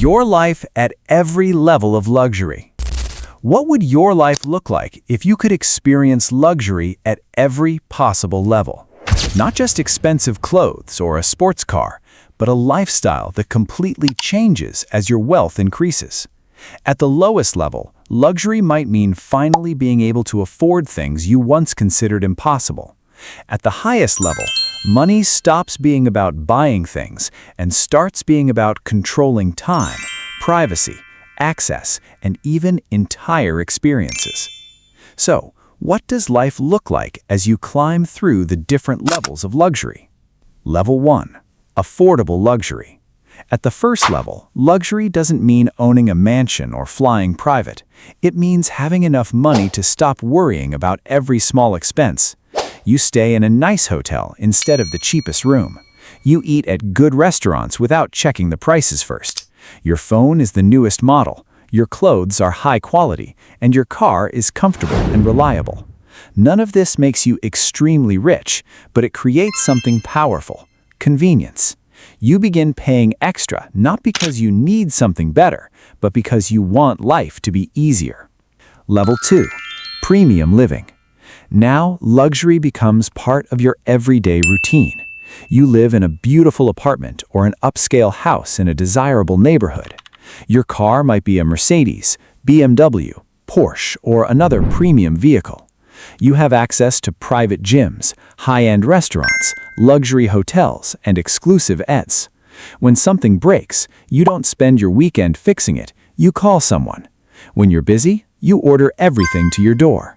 Your life at every level of luxury. What would your life look like if you could experience luxury at every possible level? Not just expensive clothes or a sports car, but a lifestyle that completely changes as your wealth increases. At the lowest level, luxury might mean finally being able to afford things you once considered impossible. At the highest level, money stops being about buying things and starts being about controlling time, privacy, access, and even entire experiences. So, what does life look like as you climb through the different levels of luxury? Level 1. Affordable luxury. At the first level, luxury doesn't mean owning a mansion or flying private. It means having enough money to stop worrying about every small expense. You stay in a nice hotel instead of the cheapest room. You eat at good restaurants without checking the prices first. Your phone is the newest model. Your clothes are high quality, and your car is comfortable and reliable. None of this makes you extremely rich, but it creates something powerful: convenience. You begin paying extra not because you need something better, but because you want life to be easier. Level 2. Premium living. Now, luxury becomes part of your everyday routine. You live in a beautiful apartment or an upscale house in a desirable neighborhood. Your car might be a Mercedes, BMW, Porsche, or another premium vehicle. You have access to private gyms, high-end restaurants, luxury hotels, and exclusive ets. When something breaks, you don't spend your weekend fixing it, you call someone. When you're busy, you order everything to your door.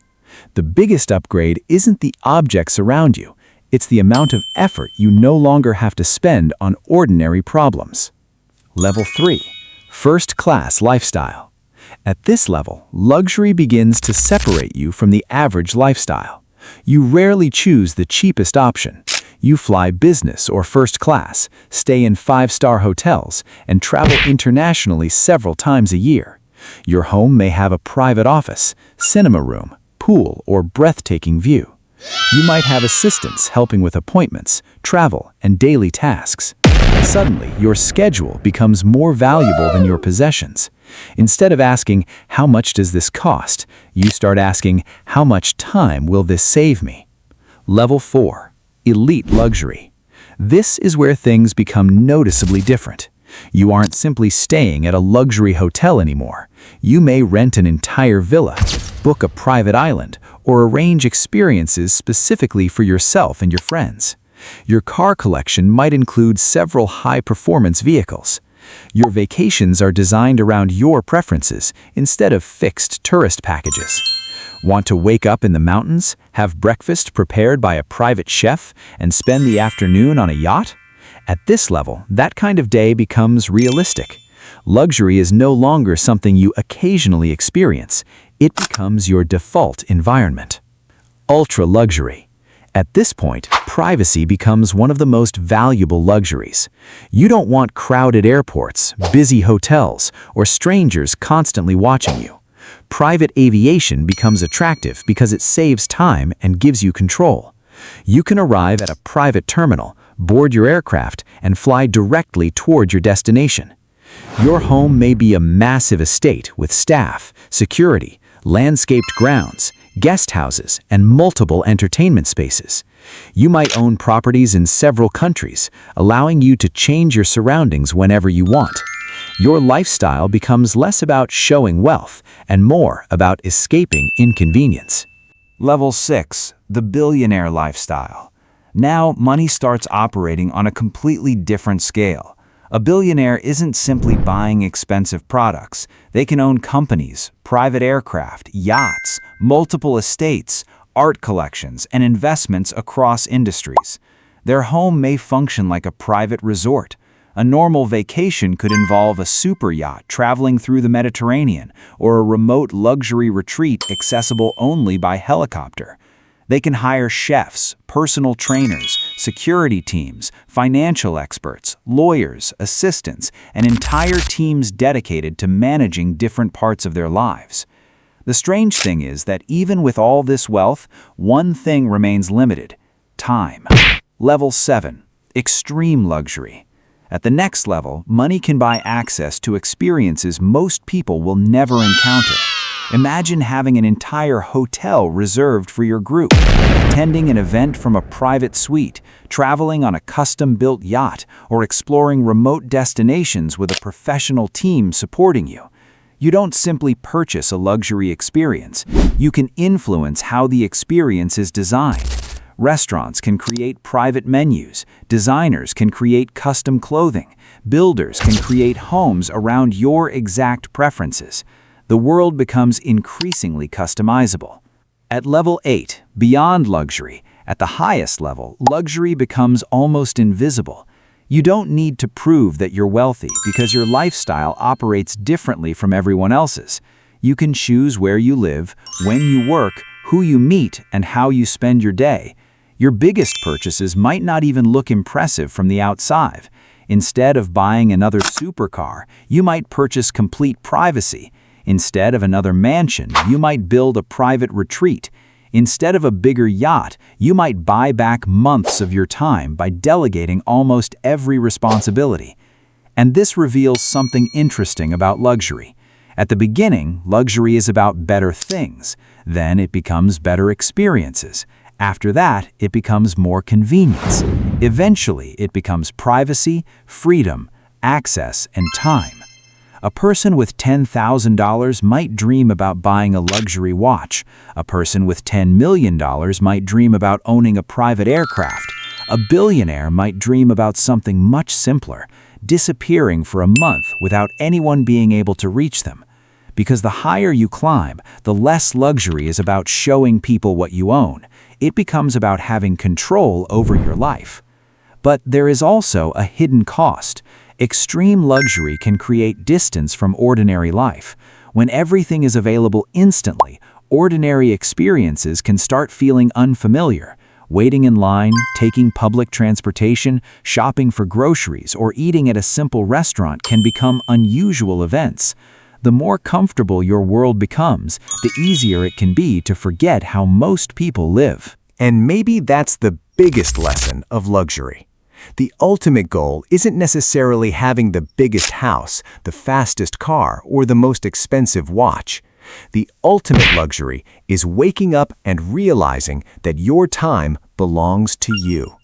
The biggest upgrade isn't the objects around you, it's the amount of effort you no longer have to spend on ordinary problems. Level 3. First-class lifestyle. At this level, luxury begins to separate you from the average lifestyle. You rarely choose the cheapest option. You fly business or first class, stay in 5-star hotels, and travel internationally several times a year. Your home may have a private office, cinema room, pool, or breathtaking view. You might have assistants helping with appointments, travel, and daily tasks. Suddenly, your schedule becomes more valuable than your possessions. Instead of asking, "How much does this cost?" you start asking, "How much time will this save me?" Level 4. Elite luxury. This is where things become noticeably different. You aren't simply staying at a luxury hotel anymore. You may rent an entire villa, book a private island, or arrange experiences specifically for yourself and your friends. Your car collection might include several high-performance vehicles. Your vacations are designed around your preferences instead of fixed tourist packages. Want to wake up in the mountains, have breakfast prepared by a private chef, and spend the afternoon on a yacht? At this level, that kind of day becomes realistic. Luxury is no longer something you occasionally experience. It becomes your default environment. Ultra luxury. At this point, privacy becomes one of the most valuable luxuries. You don't want crowded airports, busy hotels, or strangers constantly watching you. Private aviation becomes attractive because it saves time and gives you control. You can arrive at a private terminal, board your aircraft, and fly directly toward your destination. Your home may be a massive estate with staff, security, landscaped grounds, guest houses, and multiple entertainment spaces. You might own properties in several countries, allowing you to change your surroundings whenever you want. Your lifestyle becomes less about showing wealth and more about escaping inconvenience. Level 6. The billionaire lifestyle. Now, money starts operating on a completely different scale. A billionaire isn't simply buying expensive products. They can own companies, private aircraft, yachts, multiple estates, art collections, and investments across industries. Their home may function like a private resort. A normal vacation could involve a super yacht traveling through the Mediterranean or a remote luxury retreat accessible only by helicopter. They can hire chefs, personal trainers, security teams, financial experts, lawyers, assistants, and entire teams dedicated to managing different parts of their lives. The strange thing is that even with all this wealth, one thing remains limited: time. Level 7. Extreme luxury. At the next level, money can buy access to experiences most people will never encounter. Imagine having an entire hotel reserved for your group, attending an event from a private suite, traveling on a custom-built yacht, or exploring remote destinations with a professional team supporting you. You don't simply purchase a luxury experience. You can influence how the experience is designed. Restaurants can create private menus, designers can create custom clothing, builders can create homes around your exact preferences. The world becomes increasingly customizable. At level 8, beyond luxury, at the highest level, luxury becomes almost invisible. You don't need to prove that you're wealthy because your lifestyle operates differently from everyone else's. You can choose where you live, when you work, who you meet, and how you spend your day. Your biggest purchases might not even look impressive from the outside. Instead of buying another supercar, you might purchase complete privacy. Instead of another mansion, you might build a private retreat. Instead of a bigger yacht, you might buy back months of your time by delegating almost every responsibility. And this reveals something interesting about luxury. At the beginning, luxury is about better things. Then it becomes better experiences. After that, it becomes more convenience. Eventually, it becomes privacy, freedom, access, and time. A person with $10,000 might dream about buying a luxury watch. A person with $10 million might dream about owning a private aircraft. A billionaire might dream about something much simpler, disappearing for a month without anyone being able to reach them. Because the higher you climb, the less luxury is about showing people what you own. It becomes about having control over your life. But there is also a hidden cost. Extreme luxury can create distance from ordinary life. When everything is available instantly, ordinary experiences can start feeling unfamiliar. Waiting in line, taking public transportation, shopping for groceries, or eating at a simple restaurant can become unusual events. The more comfortable your world becomes, the easier it can be to forget how most people live. And maybe that's the biggest lesson of luxury. The ultimate goal isn't necessarily having the biggest house, the fastest car, or the most expensive watch. The ultimate luxury is waking up and realizing that your time belongs to you.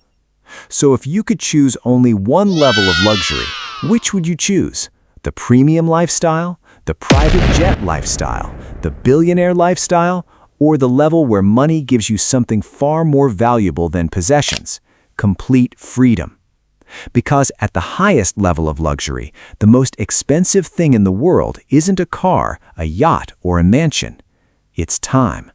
So if you could choose only one level of luxury, which would you choose? The premium lifestyle, the private jet lifestyle, the billionaire lifestyle, or the level where money gives you something far more valuable than possessions? Complete freedom. Because at the highest level of luxury, the most expensive thing in the world isn't a car, a yacht, or a mansion. It's time.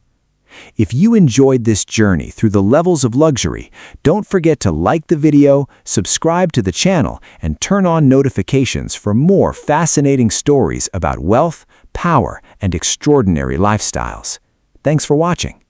If you enjoyed this journey through the levels of luxury, don't forget to like the video, subscribe to the channel, and turn on notifications for more fascinating stories about wealth, power, and extraordinary lifestyles. Thanks for watching.